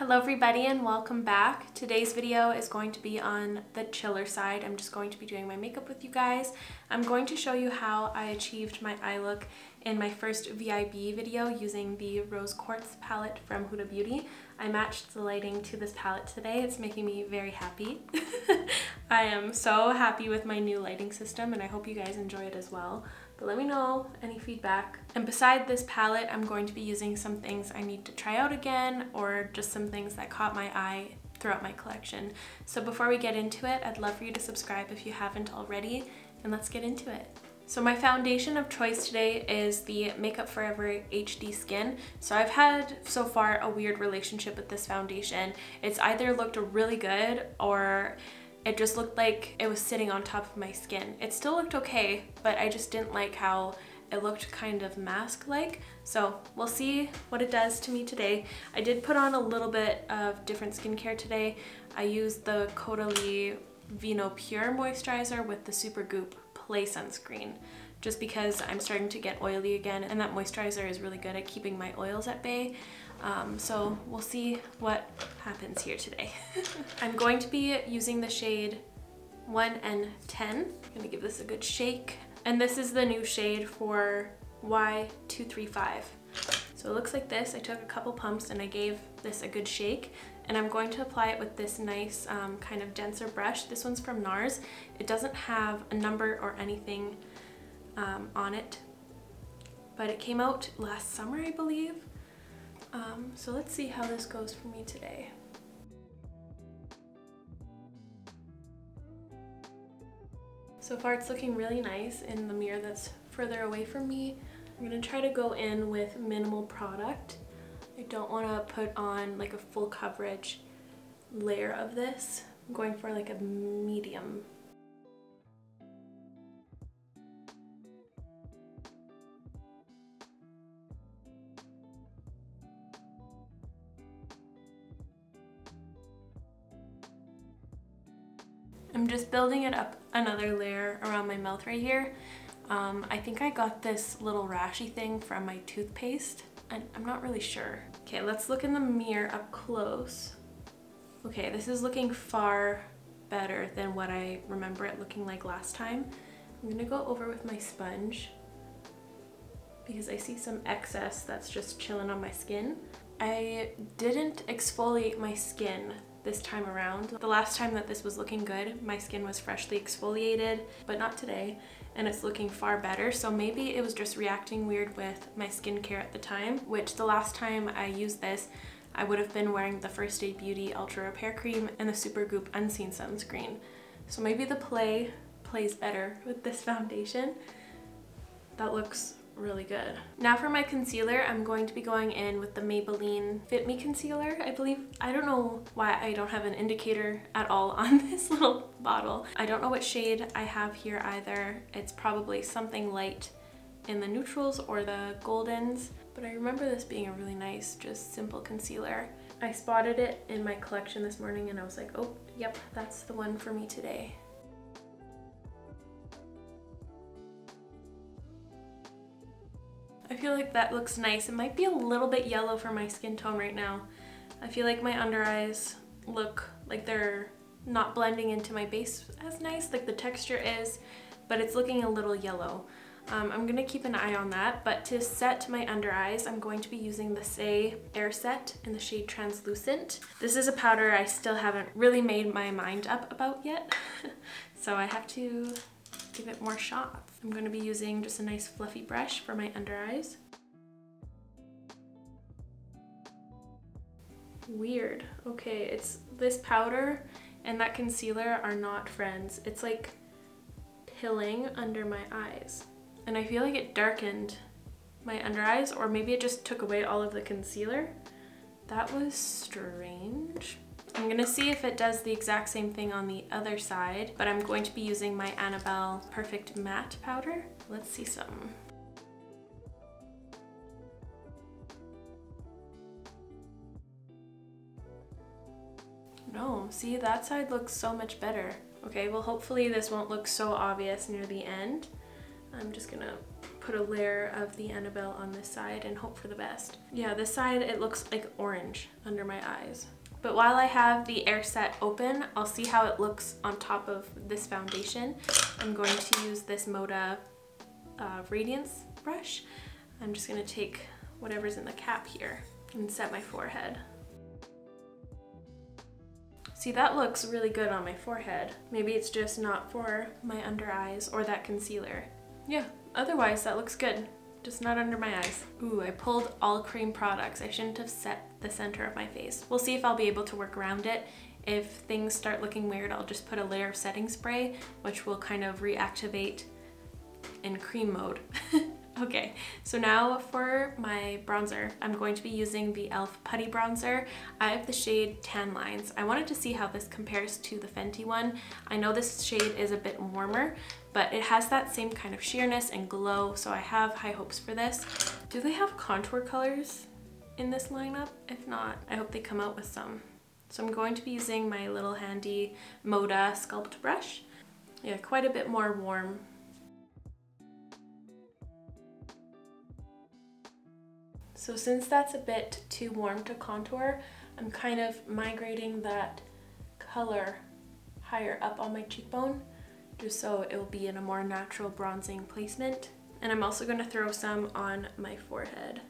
Hello everybody and welcome back. Today's video is going to be on the chiller side. I'm just going to be doing my makeup with you guys. I'm going to show you how I achieved my eye look in my first VIB video using the Rose Quartz palette from Huda Beauty. I matched the lighting to this palette today. It's making me very happy. I am so happy with my new lighting system and I hope you guys enjoy it as well. But let me know any feedback. And beside this palette, I'm going to be using some things I need to try out again or just some things that caught my eye throughout my collection. So before we get into it, I'd love for you to subscribe if you haven't already, and let's get into it. So my foundation of choice today is the Makeup Forever HD Skin. So I've had so far a weird relationship with this foundation. It's either looked really good or it just looked like it was sitting on top of my skin. It still looked okay, but I just didn't like how it looked kind of mask-like. So we'll see what it does to me today. I did put on a little bit of different skincare today. I used the Caudalie Vino Pure moisturizer with the Supergoop Play sunscreen, just because I'm starting to get oily again, and that moisturizer is really good at keeping my oils at bay. So we'll see what happens here today. I'm going to be using the shade 1N10. I'm gonna give this a good shake. And this is the new shade for Y235. So it looks like this. I took a couple pumps and I gave this a good shake. And I'm going to apply it with this nice kind of denser brush. This one's from NARS. It doesn't have a number or anything on it, but it came out last summer, I believe. So let's see how this goes for me today. So far it's looking really nice in the mirror that's further away from me. I'm gonna try to go in with minimal product. I don't want to put on like a full coverage layer of this. I'm going for like a medium. I'm just building it up another layer around my mouth right here. I think I got this little rashy thing from my toothpaste. I'm not really sure. Okay, let's look in the mirror up close. Okay, this is looking far better than what I remember it looking like last time. I'm gonna go over with my sponge because I see some excess that's just chilling on my skin. I didn't exfoliate my skin this time around. The last time that this was looking good, my skin was freshly exfoliated, but not today, and it's looking far better. So maybe it was just reacting weird with my skincare at the time, which the last time I used this, I would have been wearing the First Aid Beauty Ultra Repair Cream and the Supergoop Unseen Sunscreen. So maybe the play plays better with this foundation. That looks really good. Now for my concealer, I'm going to be going in with the Maybelline Fit Me Concealer, I believe. I don't know why I don't have an indicator at all on this little bottle. I don't know what shade I have here either. It's probably something light in the neutrals or the goldens, but I remember this being a really nice, just simple concealer. I spotted it in my collection this morning and I was like, oh, yep, that's the one for me today. I feel like that looks nice. It might be a little bit yellow for my skin tone right now. I feel like my under eyes look like they're not blending into my base as nice, like the texture is, but it's looking a little yellow. I'm gonna keep an eye on that, but to set my under eyes, I'm going to be using the SAIE AIRSET in the shade Translucent. This is a powder I still haven't really made my mind up about yet, so I have to give it more shots. I'm going to be using just a nice fluffy brush for my under eyes. Weird. Okay, it's this powder and that concealer are not friends. It's like pilling under my eyes. And I feel like it darkened my under eyes, or maybe it just took away all of the concealer. That was strange. I'm gonna see if it does the exact same thing on the other side, but I'm going to be using my ANNABELLE Perfect Matte Powder. Let's see some. No, see, that side looks so much better. Okay, well hopefully this won't look so obvious near the end. I'm just gonna put a layer of the Annabelle on this side and hope for the best. Yeah, this side it looks like orange under my eyes. But while I have the AIRSET open, I'll see how it looks on top of this foundation. I'm going to use this Moda Radiance brush. I'm just gonna take whatever's in the cap here and set my forehead. See, that looks really good on my forehead. Maybe it's just not for my under eyes or that concealer. Yeah, otherwise that looks good. Just not under my eyes. Ooh, I pulled all cream products. I shouldn't have set the center of my face. We'll see if I'll be able to work around it. If things start looking weird, I'll just put a layer of setting spray, which will kind of reactivate in cream mode. Okay, so now for my bronzer, I'm going to be using the e.l.f. Putty bronzer. I have the shade Tan Lines. I wanted to see how this compares to the Fenty one. I know this shade is a bit warmer, but it has that same kind of sheerness and glow, so I have high hopes for this. Do they have contour colors in this lineup? If not, I hope they come out with some. So I'm going to be using my little handy Moda Sculpt brush. Yeah, quite a bit more warm. So since that's a bit too warm to contour, I'm kind of migrating that color higher up on my cheekbone, just so it will be in a more natural bronzing placement. And I'm also going to throw some on my forehead.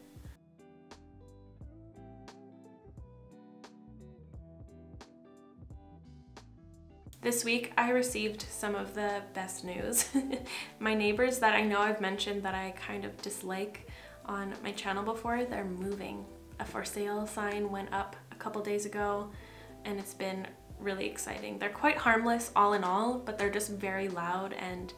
This week I received some of the best news. My neighbors that I know I've mentioned that I kind of dislike on my channel before, they're moving. A for sale sign went up a couple days ago and it's been really exciting. They're quite harmless all in all, but they're just very loud and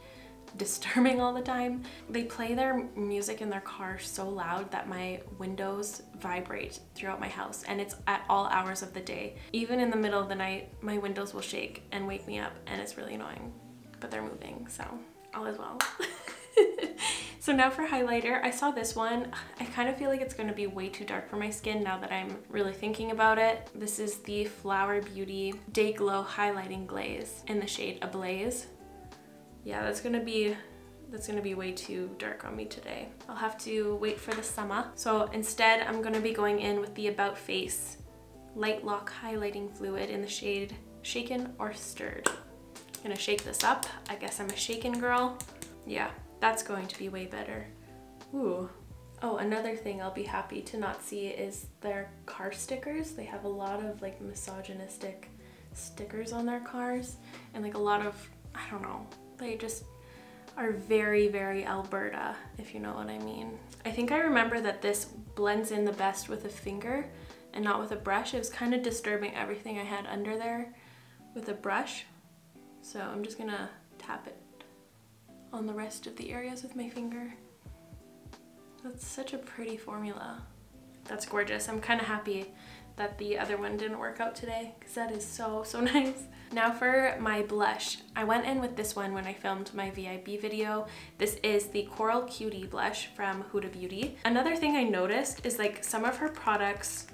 disturbing all the time. They play their music in their car so loud that my windows vibrate throughout my house, and it's at all hours of the day. Even in the middle of the night, my windows will shake and wake me up, and it's really annoying, but they're moving, so all is well. So now for highlighter, I saw this one. I kind of feel like it's going to be way too dark for my skin now that I'm really thinking about it. This is the Flower Beauty Day Glow Highlighting Glaze in the shade Ablaze. Yeah, that's gonna be way too dark on me today. I'll have to wait for the summer. So instead, I'm gonna be going in with the About Face Light Lock Highlighting Fluid in the shade Shaken or Stirred. I'm gonna shake this up. I guess I'm a shaken girl. Yeah, that's going to be way better. Ooh. Oh, another thing I'll be happy to not see is their car stickers. They have a lot of like misogynistic stickers on their cars and like a lot of, I don't know, they just are very, very Alberta, if you know what I mean. I think I remember that this blends in the best with a finger and not with a brush. It was kind of disturbing everything I had under there with a brush. So I'm just gonna tap it on the rest of the areas with my finger. That's such a pretty formula. That's gorgeous. I'm kind of happy that the other one didn't work out today because that is so, so nice. Now for my blush. I went in with this one when I filmed my VIB video. This is the Coral Cutie blush from Huda Beauty. Another thing I noticed is like some of her products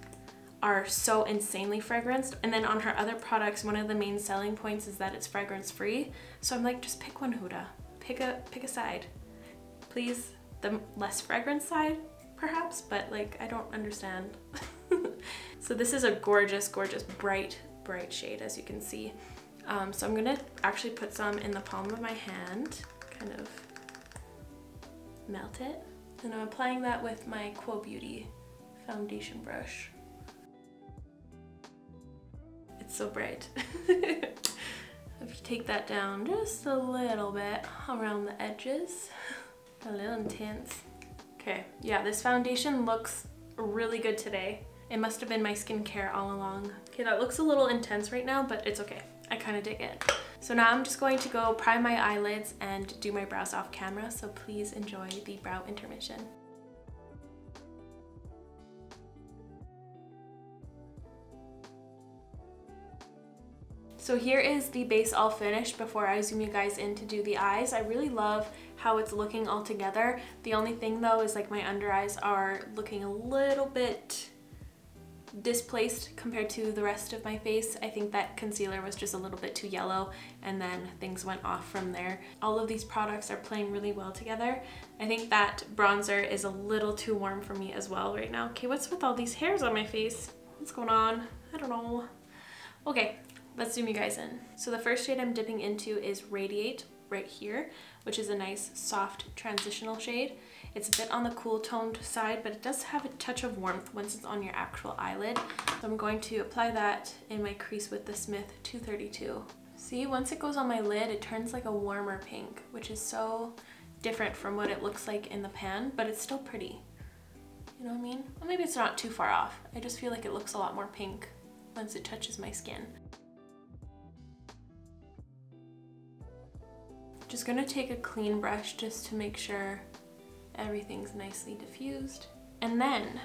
are so insanely fragranced, and then on her other products, one of the main selling points is that it's fragrance free. So I'm like, just pick one, Huda. Pick a side. Please, the less fragrance side, perhaps, but like, I don't understand. So this is a gorgeous, gorgeous, bright shade, as you can see. So I'm gonna actually put some in the palm of my hand, kind of melt it. And I'm applying that with my Quo Beauty foundation brush. It's so bright. If you take that down just a little bit around the edges, a little intense. Okay, yeah, this foundation looks really good today. It must have been my skincare all along. Okay, that looks a little intense right now, but it's okay. I kind of dig it. So now I'm just going to go prime my eyelids and do my brows off camera, so please enjoy the brow intermission. So here is the base all finished before I zoom you guys in to do the eyes. I really love how it's looking all together. The only thing though is like my under eyes are looking a little bit displaced compared to the rest of my face. I think that concealer was just a little bit too yellow, and then things went off from there. All of these products are playing really well together. I think that bronzer is a little too warm for me as well right now. Okay, what's with all these hairs on my face? What's going on? I don't know. Okay, let's zoom you guys in. So the first shade I'm dipping into is Radiate right here, which is a nice soft transitional shade. It's a bit on the cool toned side, but it does have a touch of warmth once it's on your actual eyelid. So I'm going to apply that in my crease with the Smith 232. See, once it goes on my lid, it turns like a warmer pink, which is so different from what it looks like in the pan, but it's still pretty. You know what I mean? Well, maybe it's not too far off. I just feel like it looks a lot more pink once it touches my skin. Just gonna take a clean brush just to make sure everything's nicely diffused. And then,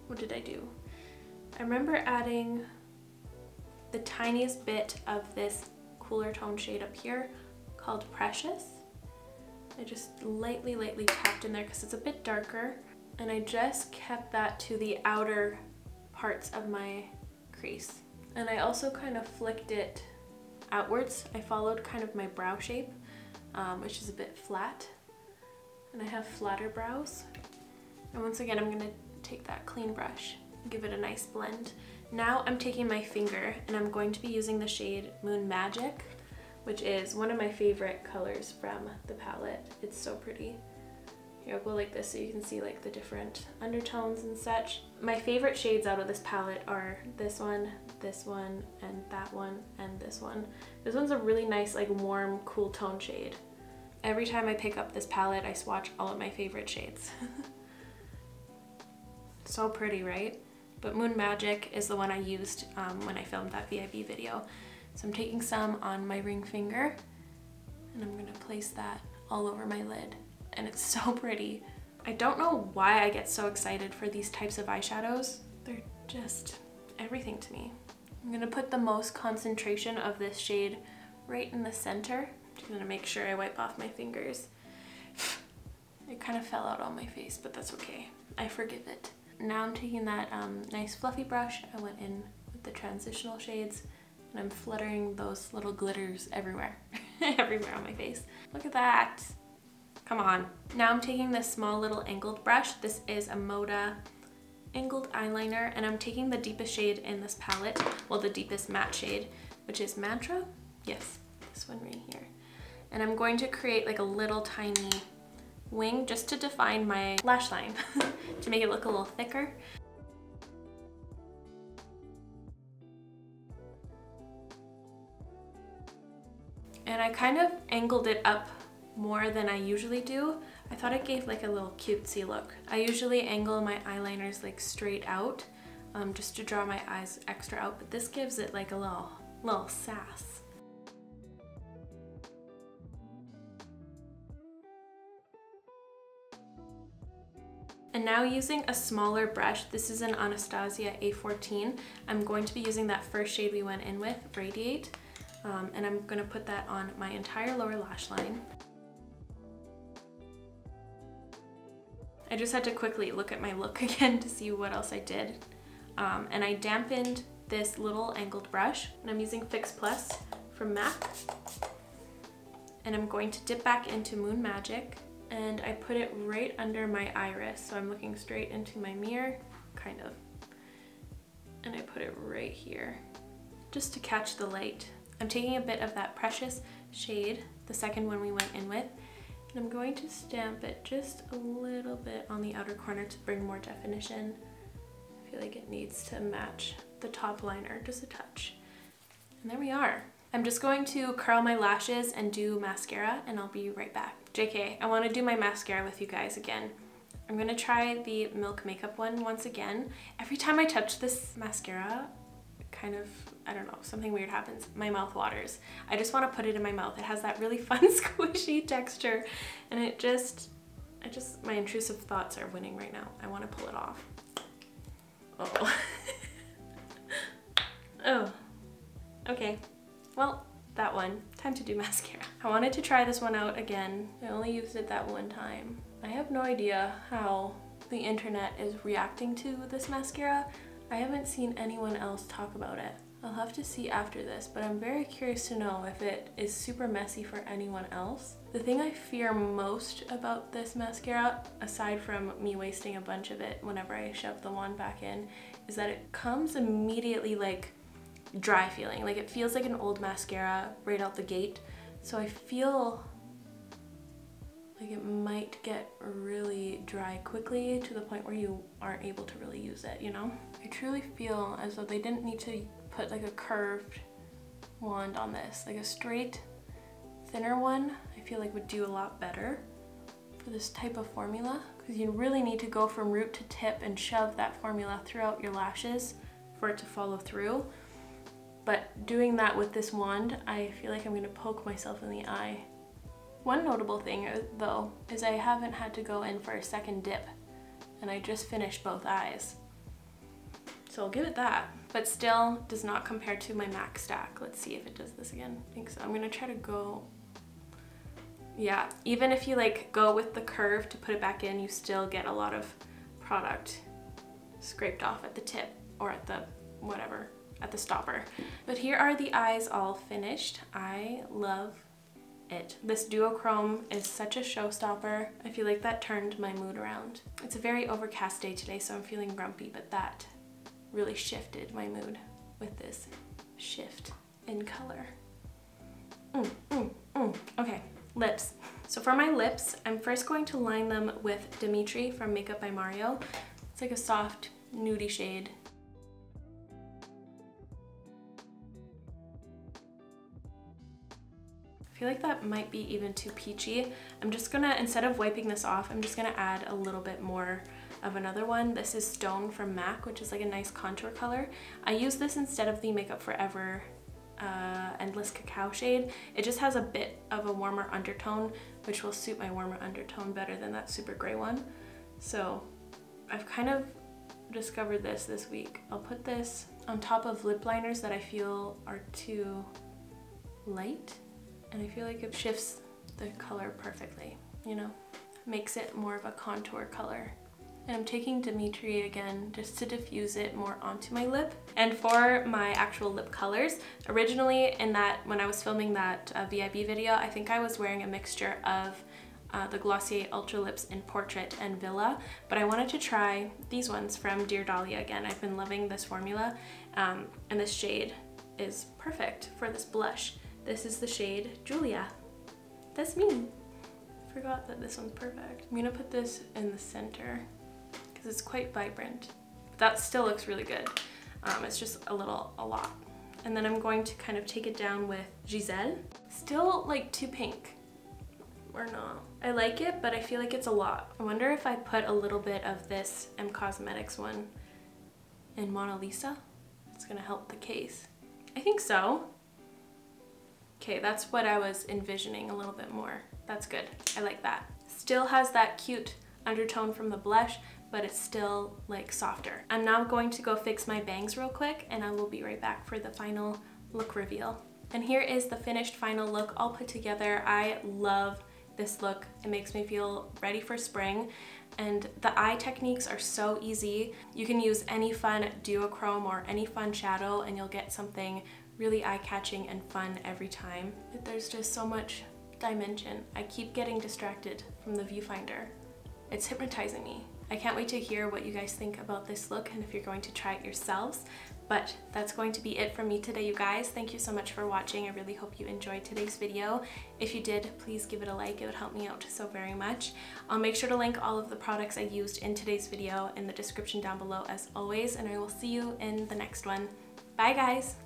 what did I do? I remember adding the tiniest bit of this cooler tone shade up here called Precious. I just lightly tapped in there because it's a bit darker, and I just kept that to the outer parts of my crease. And I also kind of flicked it outwards. I followed kind of my brow shape, which is a bit flat. And I have flatter brows. And once again, I'm gonna take that clean brush and give it a nice blend. Now I'm taking my finger and I'm going to be using the shade Moon Magic, which is one of my favorite colors from the palette. It's so pretty. Here, I'll go like this so you can see like the different undertones and such. My favorite shades out of this palette are this one, and that one, and this one. This one's a really nice, like warm, cool tone shade. Every time I pick up this palette, I swatch all of my favorite shades. So pretty, right? But Moon Magic is the one I used when I filmed that VIB video. So I'm taking some on my ring finger, and I'm gonna place that all over my lid. And it's so pretty. I don't know why I get so excited for these types of eyeshadows. They're just everything to me. I'm gonna put the most concentration of this shade right in the center. Just gonna make sure I wipe off my fingers. It kind of fell out on my face, but that's okay. I forgive it. Now I'm taking that nice fluffy brush. I went in with the transitional shades, and I'm fluttering those little glitters everywhere. Everywhere on my face. Look at that. Come on. Now I'm taking this small little angled brush. This is a Moda angled eyeliner, and I'm taking the deepest shade in this palette, well, the deepest matte shade, which is Mantra. Yes, this one right here. And I'm going to create like a little tiny wing just to define my lash line to make it look a little thicker. And I kind of angled it up more than I usually do. I thought it gave like a little cutesy look. I usually angle my eyeliners like straight out just to draw my eyes extra out, but this gives it like a little sass. And now using a smaller brush, this is an Anastasia A14, I'm going to be using that first shade we went in with, Radiate, and I'm gonna put that on my entire lower lash line. I just had to quickly look at my look again to see what else I did. And I dampened this little angled brush, and I'm using Fix Plus from MAC. And I'm going to dip back into Moon Magic, and I put it right under my iris. So I'm looking straight into my mirror, kind of. And I put it right here, just to catch the light. I'm taking a bit of that Precious shade, the second one we went in with, and I'm going to stamp it just a little bit on the outer corner to bring more definition. I feel like it needs to match the top liner just a touch. And there we are. I'm just going to curl my lashes and do mascara, and I'll be right back. JK, I want to do my mascara with you guys again. I'm gonna try the Milk Makeup one once again. Every time I touch this mascara, kind of, I don't know, something weird happens. My mouth waters. I just want to put it in my mouth. It has that really fun squishy texture, and my intrusive thoughts are winning right now. I want to pull it off. Oh. Oh. Okay. Well, that one. Time to do mascara. I wanted to try this one out again. I only used it that one time. I have no idea how the internet is reacting to this mascara. I haven't seen anyone else talk about it. I'll have to see after this, but I'm very curious to know if it is super messy for anyone else. The thing I fear most about this mascara, aside from me wasting a bunch of it whenever I shove the wand back in, is that it comes immediately like dry feeling. Like it feels like an old mascara right out the gate. So I feel like it might get really dry quickly to the point where you aren't able to really use it, you know? I truly feel as though they didn't need to put like a curved wand on this. Like a straight, thinner one, I feel like would do a lot better for this type of formula, because you really need to go from root to tip and shove that formula throughout your lashes for it to follow through. But doing that with this wand, I feel like I'm gonna poke myself in the eye. One notable thing though, is I haven't had to go in for a second dip, and I just finished both eyes. So I'll give it that, but still does not compare to my MAC stack. Let's see if it does this again. I think so. I'm gonna try to go, yeah, even if you like go with the curve to put it back in, you still get a lot of product scraped off at the tip or at the whatever, at the stopper. But here are the eyes all finished. I love it. This duochrome is such a showstopper. I feel like that turned my mood around. It's a very overcast day today, so I'm feeling grumpy, but that really shifted my mood with this shift in color. Okay, lips. So for my lips, I'm first going to line them with Dmitry from Makeup by Mario. It's like a soft nudie shade. I feel like that might be even too peachy. I'm just gonna, instead of wiping this off, I'm just gonna add a little bit more of another one. This is Stone from MAC, which is like a nice contour color. I use this instead of the Makeup Forever Endless Cacao shade. It just has a bit of a warmer undertone, which will suit my warmer undertone better than that super gray one. So I've kind of discovered this week. I'll put this on top of lip liners that I feel are too light, and I feel like it shifts the color perfectly, you know? Makes it more of a contour color. And I'm taking Dmitry again just to diffuse it more onto my lip. And for my actual lip colors, originally when I was filming that VIB video, I think I was wearing a mixture of the Glossier Ultra Lips in Portrait and Villa, but I wanted to try these ones from Dear Dahlia again. I've been loving this formula, and this shade is perfect for this blush. This is the shade Julia. That's me. Forgot that this one's perfect. I'm gonna put this in the center because it's quite vibrant. That still looks really good. It's just a lot. And then I'm going to kind of take it down with Gisele. Still like too pink, or not. I like it, but I feel like it's a lot. I wonder if I put a little bit of this M Cosmetics one in Mona Lisa, it's gonna help the case. I think so. Okay, that's what I was envisioning a little bit more. That's good, I like that. Still has that cute undertone from the blush, but it's still like softer. I'm now going to go fix my bangs real quick, and I will be right back for the final look reveal. And here is the finished final look all put together. I love this look. It makes me feel ready for spring, and the eye techniques are so easy. You can use any fun duochrome or any fun shadow and you'll get something really eye-catching and fun every time. But there's just so much dimension. I keep getting distracted from the viewfinder. It's hypnotizing me. I can't wait to hear what you guys think about this look and if you're going to try it yourselves. But that's going to be it from me today, you guys. Thank you so much for watching. I really hope you enjoyed today's video. If you did, please give it a like. It would help me out so very much. I'll make sure to link all of the products I used in today's video in the description down below as always, and I will see you in the next one. Bye guys!